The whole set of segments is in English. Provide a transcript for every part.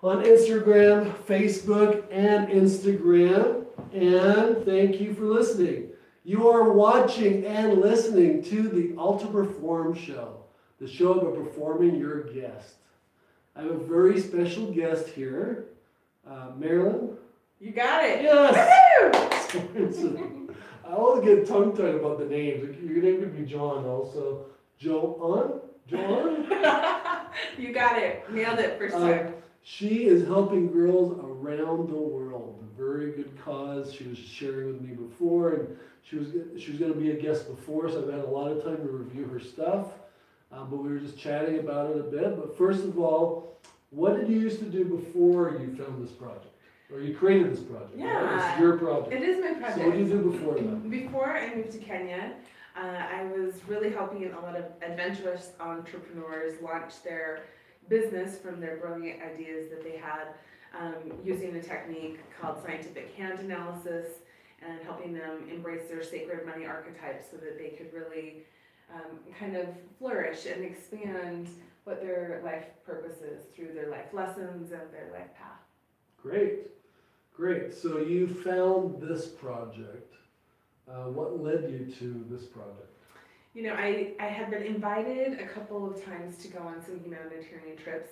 on Instagram, Facebook, and Instagram. And thank you for listening. You are watching and listening to the Alta Perform Show, the show about performing your guest. I have a very special guest here, Marilyn. You got it. Yes. I always get tongue-tied about the names. Your name could be John also. John? You got it. Nailed it first time. She is helping girls around the world. A very good cause. She was sharing with me before, and she was going to be a guest before, so I've had a lot of time to review her stuff. But we were just chatting about it a bit. But first of all, what did you used to do before you found this project? Or you created this project? Yeah. Right? It's your project. It is my project. So what did you do before that? Before I moved to Kenya, I was really helping a lot of adventurous entrepreneurs launch their business from their brilliant ideas that they had, using a technique called scientific hand analysis and helping them embrace their sacred money archetypes so that they could really kind of flourish and expand what their life purpose is through their life lessons and their life path. Great, great. So you found this project. What led you to this project? You know, I had been invited a couple of times to go on some humanitarian trips,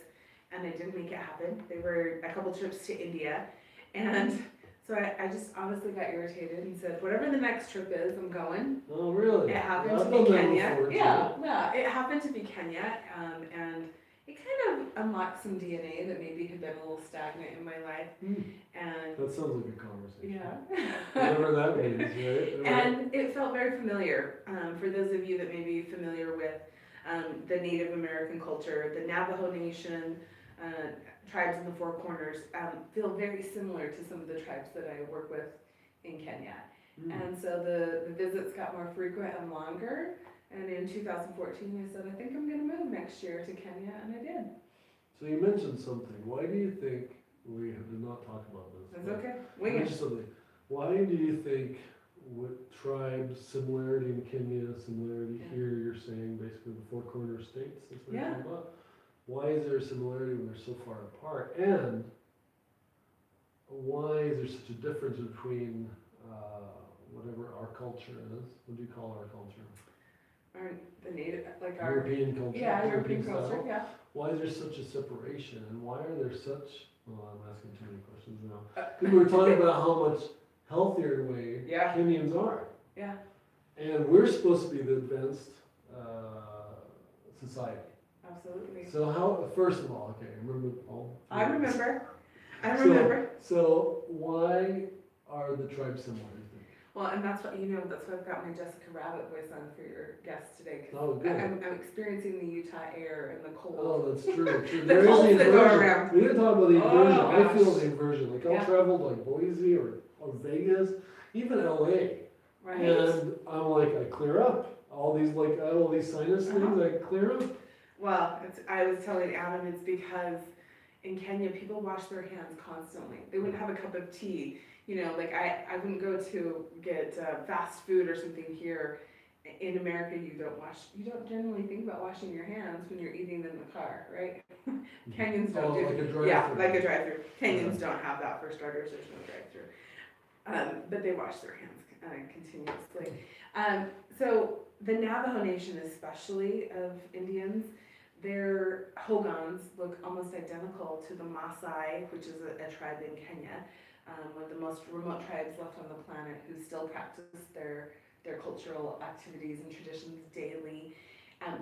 and I didn't make it happen. They were a couple trips to India, and so I just honestly got irritated and said, whatever the next trip is, I'm going. Oh, really? It happened I've to done be that Kenya. before, Yeah, it happened to be Kenya, and it kind of unlocked some DNA that maybe had been a little stagnant in my life. And that sounds like a conversation. yeah. Whatever that means, right? And it felt very familiar. For those of you that may be familiar with the Native American culture, the Navajo Nation, tribes in the Four Corners feel very similar to some of the tribes that I work with in Kenya. And so the visits got more frequent and longer. And in 2014, I said, I think I'm going to move next year to Kenya, and I did. So you mentioned something. Why do you think, we did not talk about this. That's okay. Wing it. Something. Why do you think with tribes, similarity in Kenya, similarity here, you're saying basically the Four Corner states, that's what you're talking about? Why is there a similarity when they're so far apart? And why is there such a difference between whatever our culture is? What do you call our culture? The native, like our European culture. Yeah, European style. culture, yeah. Why is there such a separation, and why are there such, well, I'm asking too many questions now. We were talking about how much healthier way Kenyans are. Yeah. And we're supposed to be the advanced society. Absolutely. So how, first of all, okay, remember all? I remember. So why are the tribes similar? Well, and that's what, that's why I've got my Jessica Rabbit voice on for your guest today. Oh, good. I'm experiencing the Utah air and the cold. Oh, that's true. The colds that go around. We didn't talk about the inversion. I feel gosh. the inversion. Like I'll travel to like Boise or Vegas, even LA. Right. And I'm like, I clear up. All these sinus things, I clear up. Well, I was telling Adam, it's because in Kenya, people wash their hands constantly. They wouldn't have a cup of tea. Like I wouldn't go to get fast food or something here. In America, you don't generally think about washing your hands when you're eating in the car, right? Kenyans don't do like a drive-thru. Yeah, like a drive-through. Kenyans don't have that for starters. There's no drive-through. But they wash their hands continuously. So the Navajo Nation, especially of Indians, their hogans look almost identical to the Maasai, which is a tribe in Kenya. One of the most remote tribes left on the planet who still practice their cultural activities and traditions daily.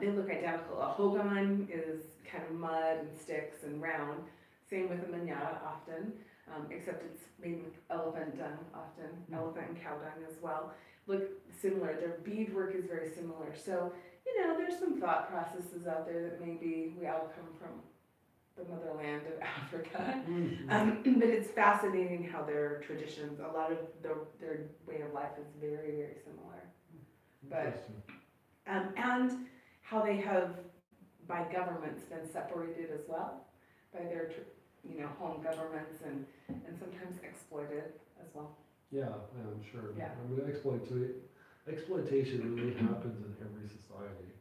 They look identical. A hogan is kind of mud and sticks and round. Same with a manada often, except it's made with elephant dung often, elephant and cow dung as well. Look similar. Their beadwork is very similar. So, there's some thought processes out there that maybe we all come from the motherland of Africa. But it's fascinating how their traditions, a lot of their way of life is very, very similar. But and how they have, by governments, been separated as well, by their home governments and sometimes exploited as well. Yeah, I'm sure. Yeah. I mean, exploitation really happens in every society.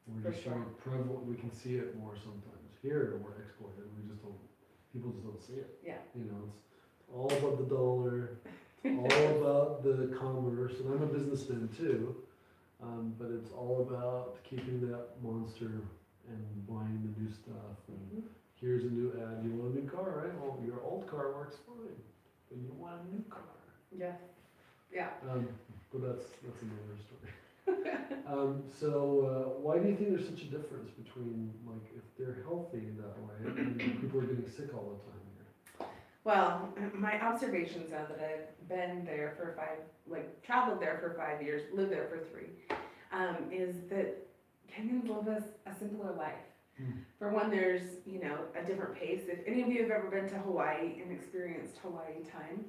We're just so prevalent. We can see it more sometimes. Here, we're exploited. People just don't see it. Yeah. You know, it's all about the dollar, all about the commerce, and I'm a businessman too, but it's all about keeping that monster and buying the new stuff. And here's a new ad. You want a new car, right? Well, your old car works fine, but you want a new car. Yeah. Yeah. But that's another story. So why do you think there's such a difference between, like, if they're healthy that way and people are getting sick all the time here? Well, my observations now that I've been there for traveled there for 5 years, lived there for 3, is that Kenyans live a simpler life. For one, there's, a different pace. If any of you have ever been to Hawaii and experienced Hawaii time,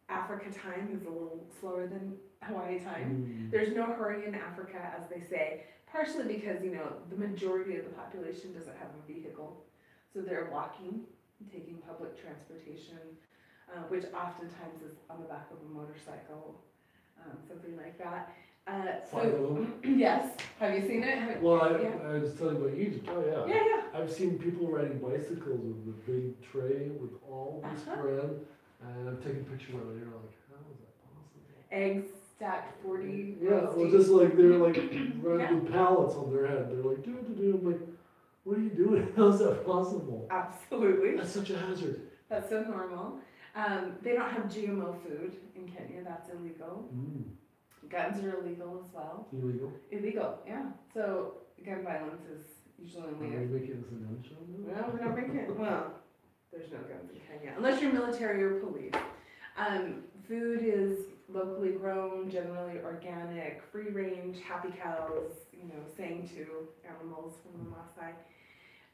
Africa time is a little slower than Hawaii time. There's no hurry in Africa, as they say, partially because, the majority of the population doesn't have a vehicle. So they're walking, taking public transportation, which oftentimes is on the back of a motorcycle, something like that. Yes. Have you seen it? Well, I was telling you about Egypt. Oh, yeah. Yeah. I've seen people riding bicycles with a big tray with all this bread, and I've taken pictures of it, and you're like, how is that possible? Eggs stacked 40 Yeah, rows well, deep. just like they're like running with pallets on their head. They're like, do. I'm like, what are you doing? How is that possible? Absolutely. That's such a hazard. That's so normal. They don't have GMO food in Kenya. That's illegal. Guns are illegal as well. Illegal? Illegal, yeah. So gun violence is usually only. Are we making this a gun show now? Well, we're not making it. Well, there's no guns in Kenya unless you're military or police. Food is locally grown, generally organic, free range, happy cows. Saying to animals from the Maasai,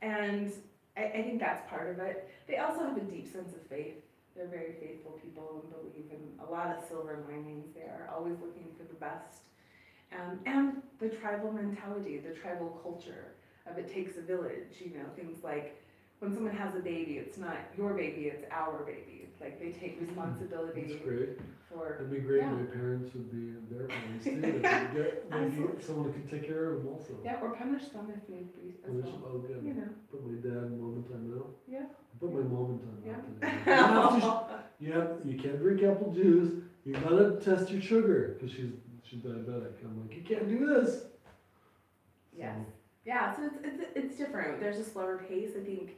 and I think that's part of it. They also have a deep sense of faith. They're very faithful people and believe in a lot of silver linings. They are always looking for the best. And the tribal mentality, the tribal culture of it takes a village, things like when someone has a baby, it's not your baby, it's our baby. Like they take responsibility. That's great. For, It'd be great. yeah. My parents would be their parents too. They could get maybe someone who could take care of them also. Yeah, or punish them if need be as Punish well. them, oh, good. Put my dad in mom in time out. Yeah. Put my mom in time Yeah. out today. You can't drink apple juice. You gotta test your sugar because she's diabetic. I'm like, you can't do this. Yes. Yeah, so it's different. There's a slower pace. I think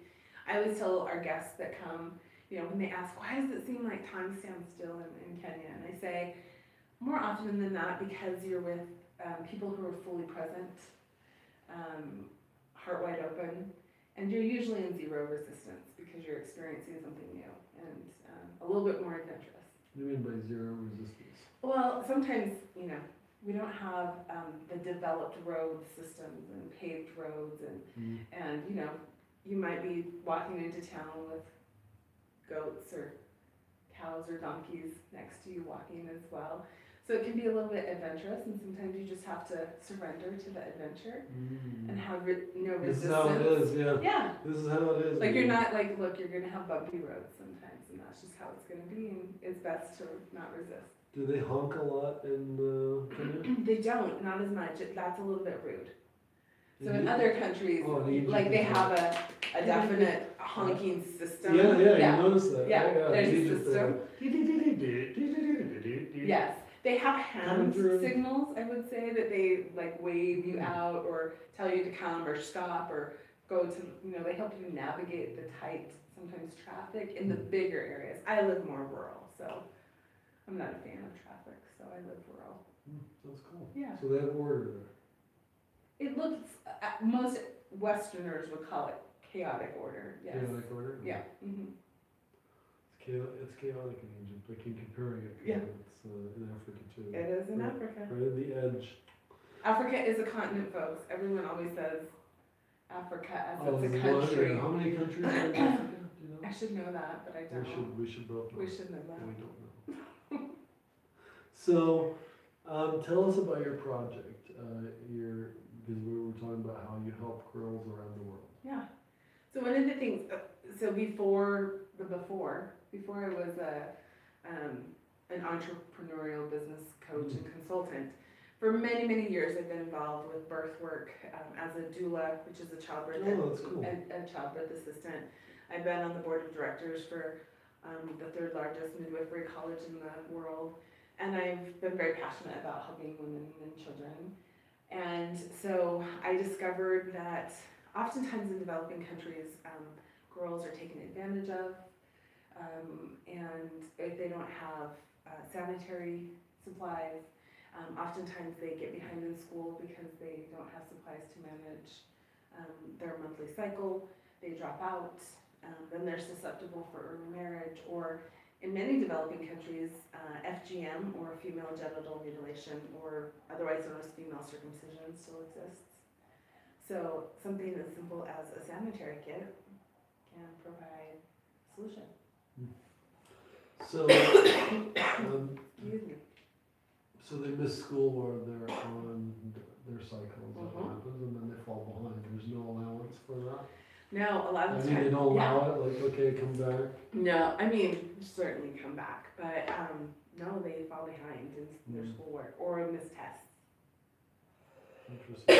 I always tell our guests that come, when they ask, why does it seem like time stands still in Kenya? And I say, more often than not, because you're with people who are fully present, heart wide open, and you're usually in zero resistance because you're experiencing something new and a little bit more adventurous. What do you mean by zero resistance? Well, sometimes, we don't have the developed road systems and paved roads and you might be walking into town with goats or cows or donkeys next to you walking as well. So it can be a little bit adventurous, and sometimes you just have to surrender to the adventure and have resistance. This is how it is, yeah. Yeah. This is how it is. Like you're not like, look, you're gonna have bumpy roads sometimes, and that's just how it's gonna be, and it's best to not resist. Do they honk a lot in Kenya? They don't, not as much. That's a little bit rude. So in Egypt? other countries, Oh, in Egypt like they is have a definite honking system. Yeah, you notice that. Yeah, right? there's in a Egypt, system. they- Yes, they have hand through. signals, I would say, that they like wave you out or tell you to come or stop or go to, they help you navigate the tight, sometimes traffic in the bigger areas. I live more rural, so I'm not a fan of traffic, so I live rural. Sounds cool. Yeah. So they have order there. It looks, most Westerners would call it chaotic order, yes. Chaotic order? Yeah. Mm-hmm. It's chaotic in Egypt. I keep comparing it. Yeah. It's in Africa too. It is in Right- Africa. Right at the edge. Africa is a continent, folks. Everyone always says Africa as Oh, it's a there's one- country. How many countries are in Africa? Do you know? I should know that, but I don't. We should both know. We should know that. We don't know. So, tell us about your project. Because we were talking about how you help girls around the world. Yeah. So one of the things, before I was an entrepreneurial business coach and consultant, for many, many years I've been involved with birth work as a doula, which is a childbirth Oh, that's cool. a childbirth assistant. I've been on the board of directors for the third largest midwifery college in the world, and I've been very passionate about helping women and children. And so I discovered that oftentimes in developing countries, girls are taken advantage of, and if they don't have sanitary supplies, oftentimes they get behind in school because they don't have supplies to manage their monthly cycle, they drop out, then they're susceptible for early marriage, or in many developing countries, FGM, or female genital mutilation, or otherwise known as female circumcision, still exists. So something as simple as a sanitary kit can provide a solution. So, Excuse me. so they miss school or they're on their cycles, that Mhm. happens, and then they fall behind. There's no allowance for that? No, a lot I of mean, they times. don't allow it, like, okay, come back. No, I mean, certainly come back, but no, they fall behind in their schoolwork or miss tests. Interesting.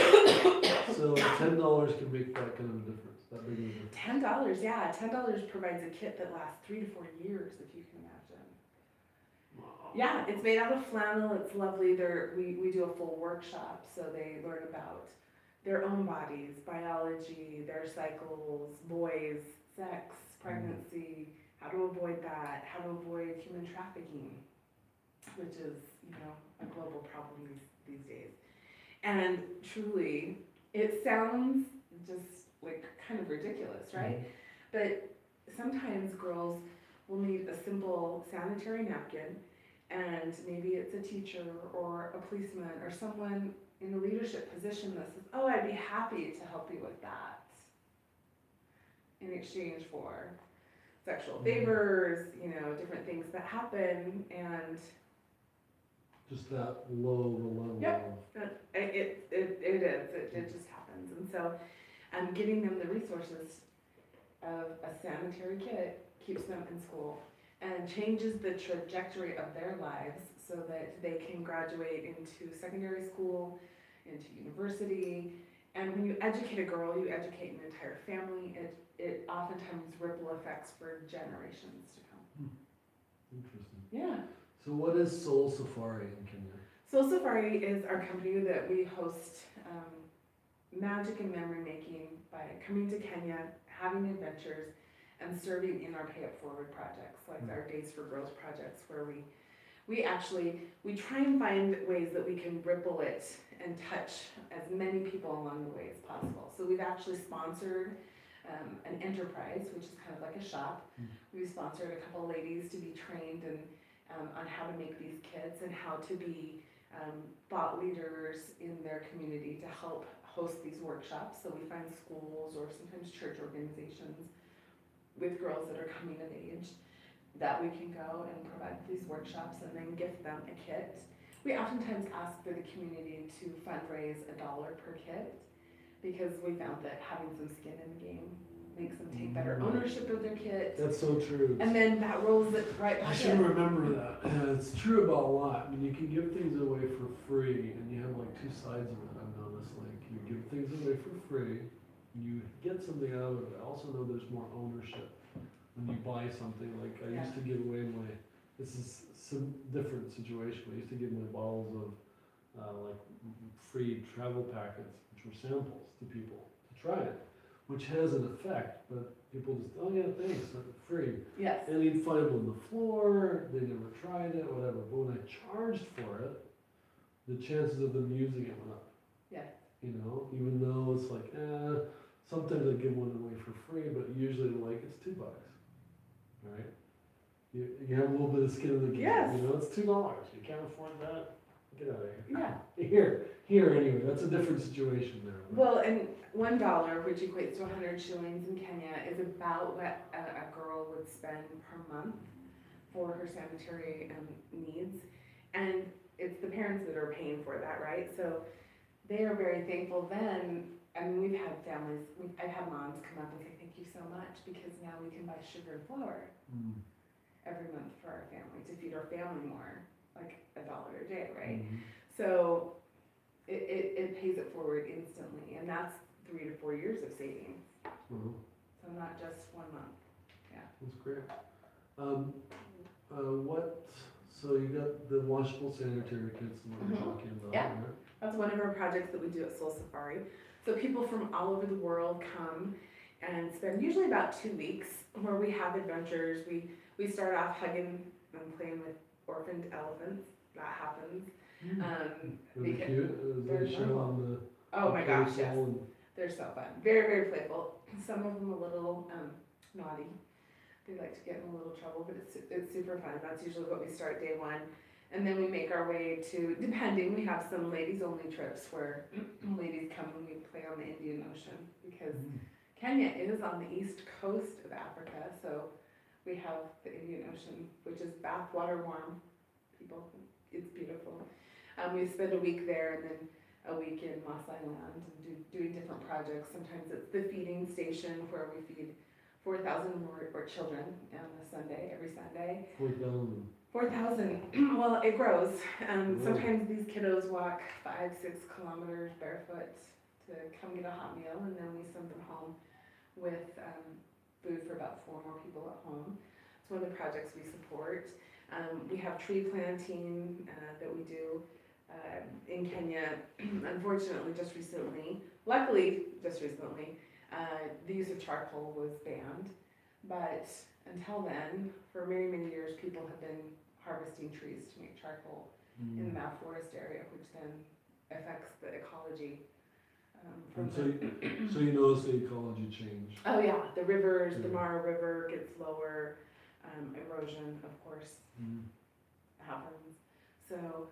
So $10 can make that kind of a difference, that big of a difference. $10, yeah, $10 provides a kit that lasts 3 to 4 years, if you can imagine. Wow. Yeah, it's made out of flannel, it's lovely. We do a full workshop, so they learn about their own bodies, biology, their cycles, boys, sex, pregnancy, how to avoid that, how to avoid human trafficking, which is, a global problem these days. And truly, it sounds just like kind of ridiculous, right? But sometimes girls will need a simple sanitary napkin, and maybe it's a teacher or a policeman or someone in a leadership position that says, oh, I'd be happy to help you with that, in exchange for sexual favors, different things that happen, and Just that low of a level Yep. of. It just happens. And so giving them the resources of a sanitary kit keeps them in school and changes the trajectory of their lives so that they can graduate into secondary school, into university. And when you educate a girl, you educate an entire family. It oftentimes ripple effects for generations to come. Interesting. Yeah. So what is Soul Safari in Kenya? Soul Safari is our company that we host magic and memory making by coming to Kenya, having adventures, and serving in our Pay It Forward projects, like our Days for Girls projects, where we try and find ways that we can ripple it and touch as many people along the way as possible. So we've actually sponsored an enterprise, which is kind of like a shop. We've sponsored a couple ladies to be trained on how to make these kits and how to be thought leaders in their community to help host these workshops. So we find schools or sometimes church organizations with girls that are coming of age that we can go and provide these workshops and then gift them a kit. We oftentimes ask for the community to fundraise $1 per kit because we found that having some skin in the game makes them take better ownership of their kit. That's so true. And then that rolls it right back I should remember that. Yeah, it's true about a lot. I mean, you can give things away for free, and you have like two sides of it. I've noticed, like, you give things away for free, you get something out of it. I also know there's more ownership when you buy something. Like I used to give away this is some different situation. I used to give my bottles of like free travel packets, which were samples to people to try it, which has an effect, but people just, oh yeah, thanks, free. Yes. And you'd find them on the floor, they never tried it, whatever. But when I charged for it, the chances of them using it went up. Yeah. Even though it's like, sometimes I give one away for free, but usually like, it's $2, right? You have a little bit of skin in the game. Yes. It's $2. You can't afford that. Get out of here. Yeah. Here anyway. That's a different situation there. Well, and $1, which equates to 100 shillings in Kenya, is about what a girl would spend per month for her sanitary needs. And it's the parents that are paying for that, right? So they are very thankful then. I mean, we've had families, I've had moms come up and say, thank you so much, because now we can buy sugar and flour every month for our family, to feed our family more, like $1 a day, right? So it pays it forward instantly, and that's 3 to 4 years of savings. So so not just 1 month. That's great. So you got the washable sanitary kits that we're talking about, Yeah. right? That's one of our projects that we do at Soul Safari. So people from all over the world come and spend usually about 2 weeks where we have adventures. We start off hugging and playing with orphaned elephants. That happens. Are they Because cute? they're They show adorable. on the Oh my gosh, yes. carousel and- They're so fun. Very, very playful. Some of them a little naughty. They like to get in a little trouble, but it's super fun. That's usually what we start day 1. And then we make our way to, depending, we have some ladies only trips where ladies come and we play on the Indian Ocean because Kenya is on the east coast of Africa, so we have the Indian Ocean, which is bathwater warm. People, it's beautiful. We spend a week there and then a week in Maasai land and doing different projects. Sometimes it's the feeding station where we feed 4,000 more children on a Sunday, every Sunday. 4,000. 4,000. Well, it grows. Sometimes these kiddos walk 5-6 kilometers barefoot to come get a hot meal, and then we send them home with food for about 4 more people at home. It's one of the projects we support. We have tree planting that we do in Kenya. Unfortunately, luckily, just recently, the use of charcoal was banned. But until then, for many, many years, people have been harvesting trees to make charcoal in the Mount Forest area, which then affects the ecology. So you notice the ecology change. Oh yeah, the rivers, the Mara River gets lower, erosion, of course, happens. So,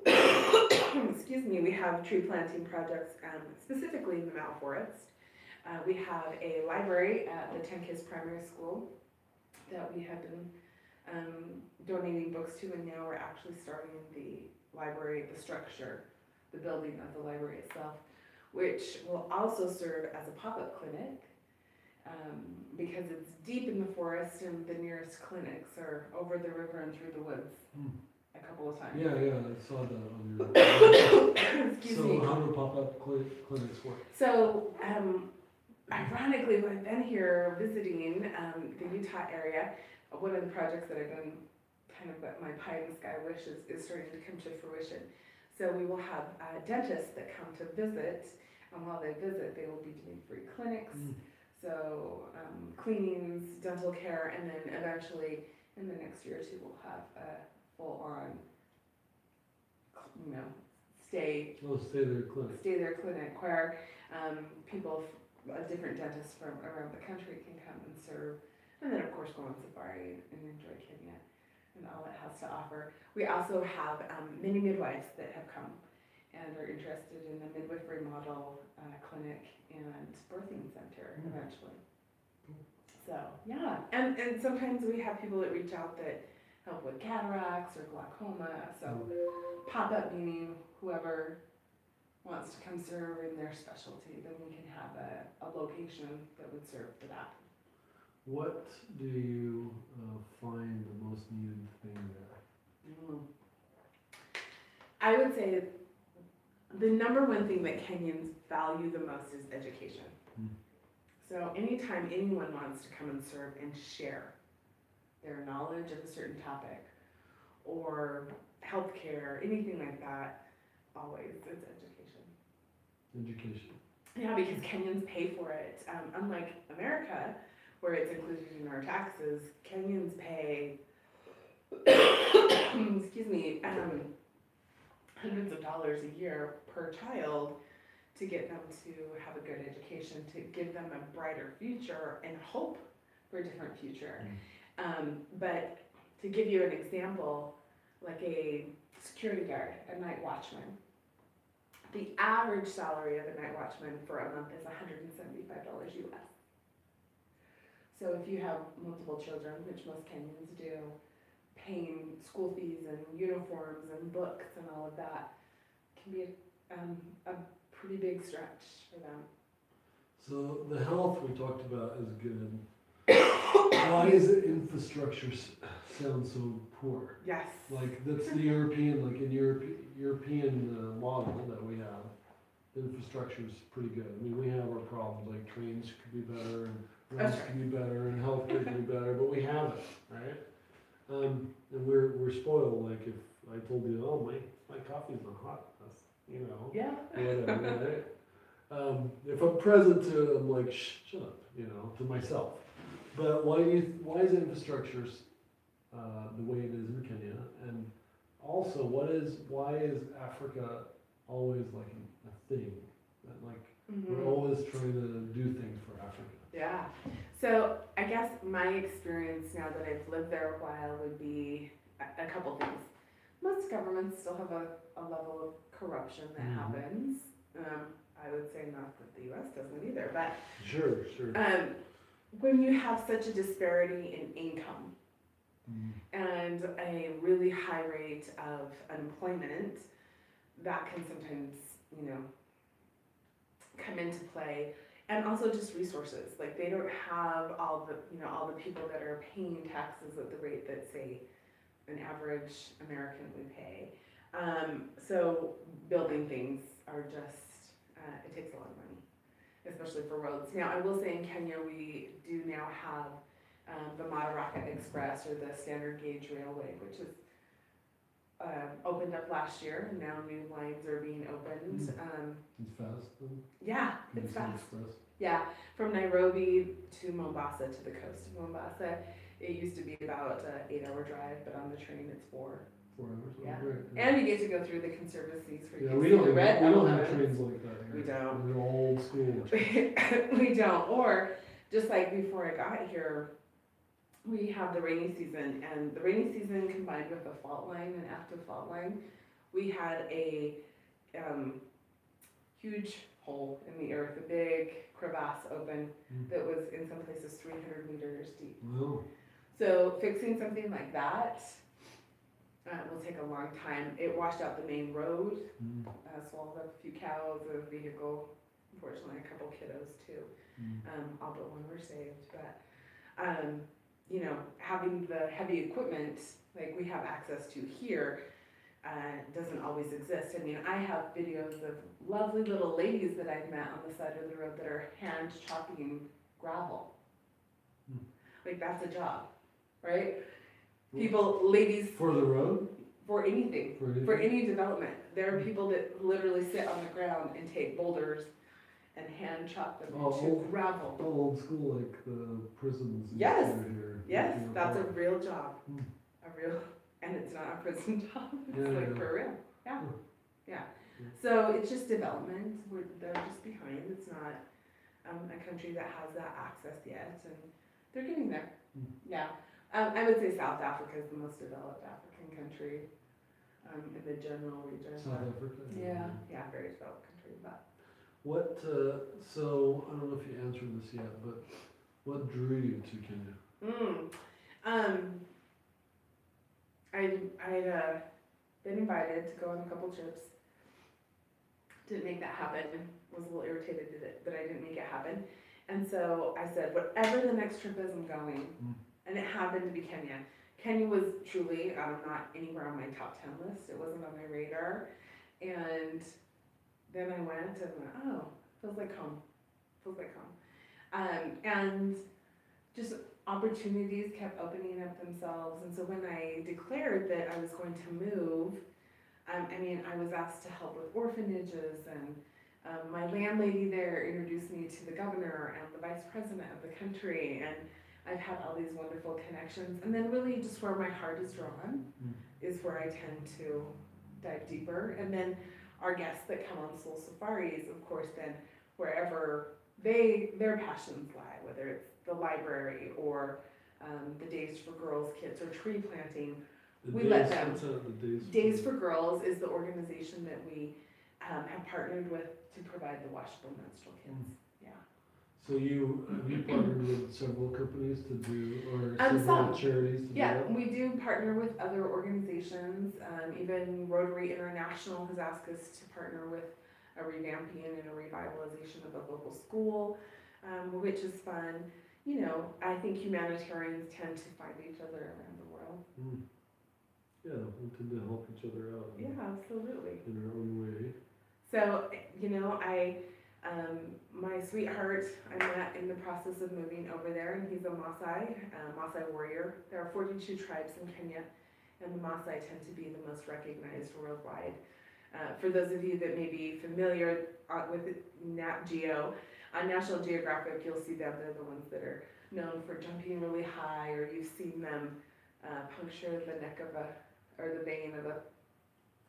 excuse me, we have tree planting projects specifically in the Mount Forest. We have a library at the Tenkis Primary School that we have been donating books to, and now we're actually starting the library, the structure, the building of the library itself, which will also serve as a pop-up clinic because it's deep in the forest and the nearest clinics are over the river and through the woods a couple of times. Yeah, I saw that on your. Excuse me. So how do pop-up clinics work? So, ironically, when I've been here visiting the Utah area, one of the projects that I've done, kind of my pie in the sky wish is starting to come to fruition. So we will have dentists that come to visit, and while they visit, they will be doing free clinics. So cleanings, dental care, and then eventually in the next year or 2, we'll have a full-on, stay there clinic where people, different dentists from around the country can come and serve, and then of course go on safari and enjoy Kenya and all it has to offer. We also have many midwives that have come and are interested in a midwifery model clinic and birthing center eventually. So yeah, and sometimes we have people that reach out that help with cataracts or glaucoma. So pop-up meaning whoever wants to come serve in their specialty, then we can have a location that would serve for that. What do you find the most needed thing there? I would say the number one thing that Kenyans value the most is education. So anytime anyone wants to come and serve and share their knowledge of a certain topic or healthcare, anything like that, always it's education. Yeah, because Kenyans pay for it. Unlike America, where it's included in our taxes, Kenyans pay, excuse me, hundreds of dollars a year per child to get them to have a good education, to give them a brighter future and hope for a different future. But to give you an example, like a security guard, a night watchman, the average salary of a night watchman for a month is $175 US. So if you have multiple children, which most Kenyans do, paying school fees and uniforms and books and all of that can be a pretty big stretch for them. So the health we talked about is good. Why is the infrastructure sound so poor? Yes. Like that's the European, like in European model that we have. The infrastructure is pretty good. I mean, we have our problems, like trains could be better and roads can be better and healthcare can be better, but we haven't, right? And we're spoiled, like if I told you, oh, my coffee's not hot, that's, you know, Yeah. whatever, right? If I'm present to it, I'm like, shut up, you know, to myself. But why is infrastructure the way it is in Kenya? And also, why is Africa always like a thing? That like we're always trying to do things for Africa. Yeah. So I guess my experience now that I've lived there a while would be a couple things. Most governments still have a level of corruption that happens. I would say not that the U.S. doesn't either, but sure. When you have such a disparity in income and a really high rate of unemployment, that can sometimes, you know, come into play. And also just resources, like they don't have all the people that are paying taxes at the rate that, say, an average American would pay. So building things are just, it takes a lot of money, especially for roads. Now, I will say in Kenya, we do now have the Madaraka Express, or the standard gauge railway, which is opened up last year, and now new lines are being opened. It's fast. Yeah, it's fast. Express. Yeah, from Nairobi to Mombasa, to the coast of Mombasa. It used to be about an 8-hour drive, but on the train it's 4. 4 hours. Yeah. Great. And you get to go through the conservancies for We don't have trains like that here. We don't. We're old school. We don't. Or just like before I got here, we have the rainy season, and the rainy season combined with a fault line, an active fault line, we had a huge hole in the earth, a big crevasse open that was in some places 300 meters deep. Wow. So fixing something like that will take a long time. It washed out the main road, swallowed up a few cows, a vehicle, unfortunately a couple kiddos too. All but one were saved. But you know, having the heavy equipment like we have access to here doesn't always exist. I mean, I have videos of lovely little ladies that I've met on the side of the road that are hand chopping gravel. Like that's a job, right? Ladies. For the road? For anything. For any development. There are people that literally sit on the ground and take boulders and hand chop them into gravel. Old school, like the prisons. Yes. Here. Yes, that's a real job. And it's not a prison job. It's for real. Yeah. So it's just development. They're just behind. It's not a country that has that access yet, and they're getting there. Yeah. I would say South Africa is the most developed African country in the general region. South Africa? Yeah, very developed country. But what, so, I don't know if you answered this yet, but what drew you to Kenya? I'd been invited to go on a couple trips. Didn't make that happen. Was a little irritated that I didn't make it happen. And so I said, whatever the next trip is, I'm going. And it happened to be Kenya. Kenya was truly not anywhere on my top 10 list. It wasn't on my radar. And then I went and feels like home. And just opportunities kept opening up themselves. And so when I declared that I was going to move, I was asked to help with orphanages, and my landlady there introduced me to the governor and the vice president of the country, and I've had all these wonderful connections. And then really just where my heart is drawn is where I tend to dive deeper. And then our guests that come on Soul Safaris, of course, then wherever their passions lie, whether it's the library or the Days for Girls kits or tree planting, we let them. Days for Girls is the organization that we have partnered with to provide the washable menstrual kits. Yeah. So you partnered with several companies to do, or several charities to do that? We do partner with other organizations. Even Rotary International has asked us to partner with a revamping and a revitalization of a local school, which is fun. You know, I think humanitarians tend to find each other around the world. Yeah, we tend to help each other out. Yeah, absolutely. In our own way. So, you know, My sweetheart, I met in the process of moving over there, and he's a Maasai warrior. There are 42 tribes in Kenya, and the Maasai tend to be the most recognized worldwide. For those of you that may be familiar with Nat Geo, on National Geographic, you'll see them. They're the ones that are known for jumping really high, or you've seen them puncture the neck of or the vein of a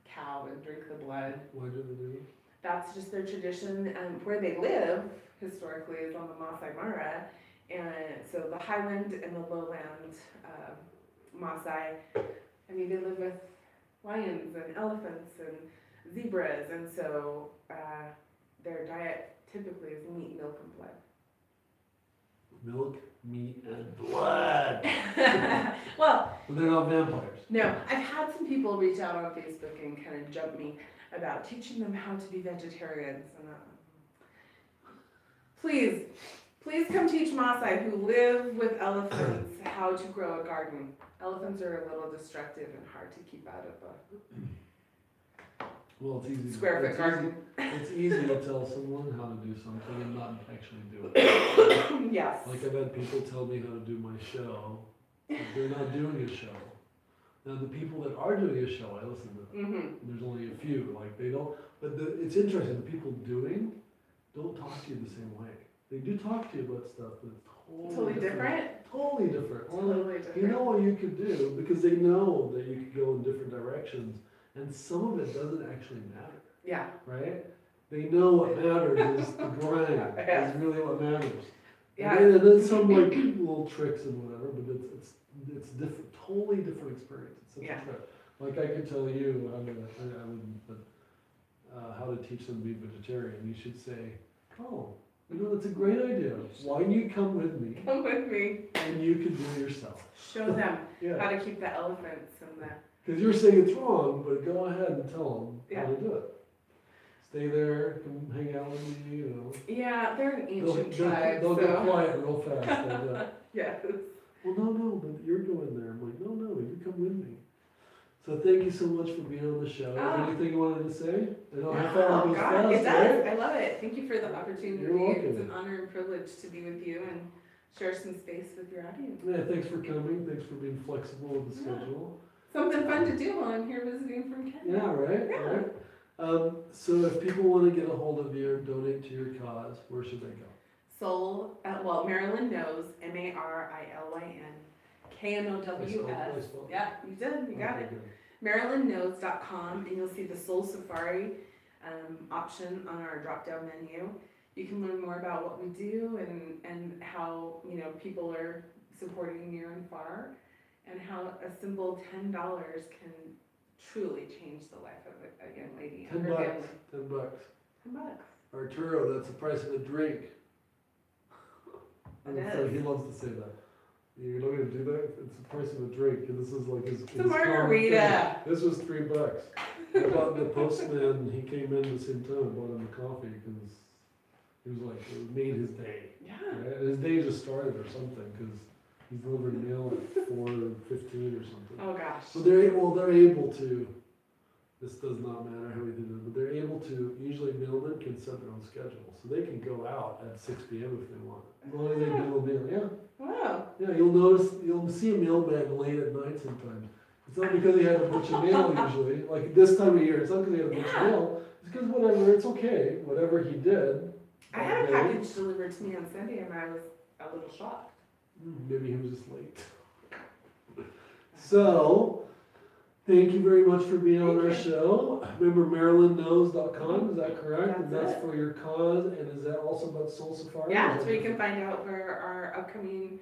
cow and drink the blood. Why do they do that? That's just their tradition. Where they live historically is on the Masai Mara, and so the highland and the lowland Maasai. I mean, they live with lions and elephants and zebras, and so their diet typically is meat, milk, and blood. Milk, meat, and blood. Well, but they're not vampires. No, I've had some people reach out on Facebook and kind of jump me about teaching them how to be vegetarians. And please come teach Maasai who live with elephants how to grow a garden. Elephants are a little destructive and hard to keep out of a Well, it's easy. square foot garden. It's easy to tell someone how to do something and not actually do it. Yes. Like I've had people tell me how to do my show, but they're not doing a show. Now the people that are doing a show, I listen to them. Mm-hmm. There's only a few, like they don't, but it's interesting, the people doing don't talk to you the same way. They do talk to you about stuff that's totally different. Totally different. Totally different. You know what you could do, because they know that you could go in different directions, and some of it doesn't actually matter. Yeah. Right? They know what matters is the grind, is really what matters. Yeah. And then some like little tricks and whatever, but it's different, totally different experience. It's such a trip. Like I could tell you, how to teach them to be vegetarian. You should say, oh, you know, that's a great idea. Why don't you come with me? Come with me. And you can do it yourself. Show them Yeah. how to keep the elephants and the... Because you're saying it's wrong, but go ahead and tell them how Yeah. to do it. Stay there, come hang out with me, you know. Yeah, they're an ancient tribe, They'll so... get quiet real fast. Like that. Yes. Well, no, but you're going there. I'm like, no, you come with me. So thank you so much for being on the show. Is there anything you wanted to say? I know how far Oh, goes God, fast, it does. right? I love it. Thank you for the opportunity. You're welcome. It's an honor and privilege to be with you and share some space with your audience. Yeah, thanks for coming. Thanks for being flexible with the schedule. Something fun to do while I'm here visiting from Kenya. Yeah, right? Yeah. Right. So if people want to get a hold of you or donate to your cause, where should they go? Soul, Marilyn Knows, MARILYN, KNOWS. Yeah, you did. You got it. Good. MarilynKnows.com, and you'll see the Soul Safari option on our drop-down menu. You can learn more about what we do and how, you know, people are supporting near and far, and how a simple $10 can truly change the life of a young lady and her family. $10. $10. Arturo, that's the price of a drink. It So is. he loves to say that. You're not gonna do that? It's the price of a drink, and this is like his. It's a margarita. This was $3. I bought the postman, he came in the same time, I bought him a coffee, because he was like, it made his day. Yeah. Right? His day just started or something, because he's delivering mail at 4:15 or something. Oh gosh. But they're able to, this does not matter how we do it, but they're able to, usually mailmen can set their own schedule, so they can go out at 6 p.m. if they want. As long as they do a mail, yeah. Wow. Yeah, you'll see a mailman late at night sometimes. It's not because he had a bunch of mail usually, like this time of year, it's not because he had a bunch of mail, it's because whatever, it's okay, whatever he did. I had a package delivered to me on Sunday and I was a little shocked. Maybe he was just late. So, thank you very much for being on our show. Remember MarilynKnows.com, is that correct? And that's for your cause, and is that also about Soul Safari? Yeah, so you can find out where our upcoming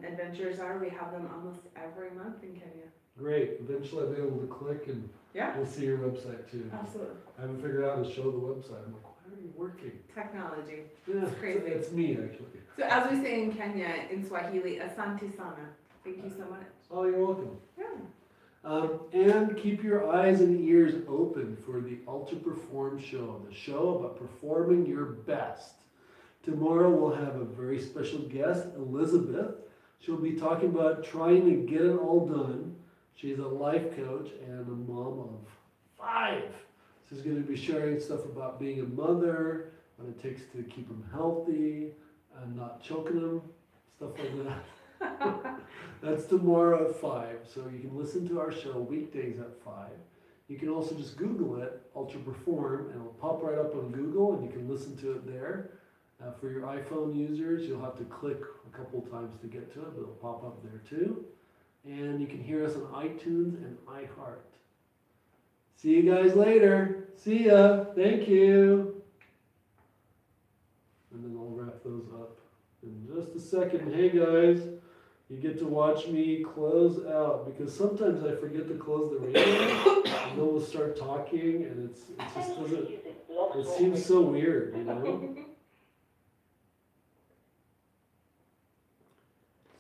adventures are. We have them almost every month in Kenya. Great. Eventually I'll be able to click and we'll see your website too. Absolutely. I haven't figured out how to show the website. I'm like, why are you working? Technology. Yeah, It's crazy. It's me actually. So as we say in Kenya, in Swahili, asante sana. Thank you so much. Oh, you're welcome. Yeah. And keep your eyes and ears open for the Ultra Perform show, the show about performing your best. Tomorrow we'll have a very special guest, Elizabeth. She'll be talking about trying to get it all done. She's a life coach and a mom of 5. She's going to be sharing stuff about being a mother, what it takes to keep them healthy and not choking them, stuff like that. That's tomorrow at 5. So you can listen to our show weekdays at 5. You can also just Google it, Ultra Perform, and it'll pop right up on Google, and you can listen to it there. For your iPhone users, you'll have to click a couple times to get to it, but it'll pop up there too. And you can hear us on iTunes and iHeart. See you guys later. See ya. Thank you. And then I'll wrap those up in just a second. Hey guys, you get to watch me close out because sometimes I forget to close the radio and then we'll start talking and it just doesn't, it seems so weird, you know?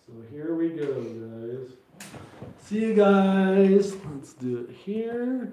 So here we go, guys. See you guys. Let's do it here.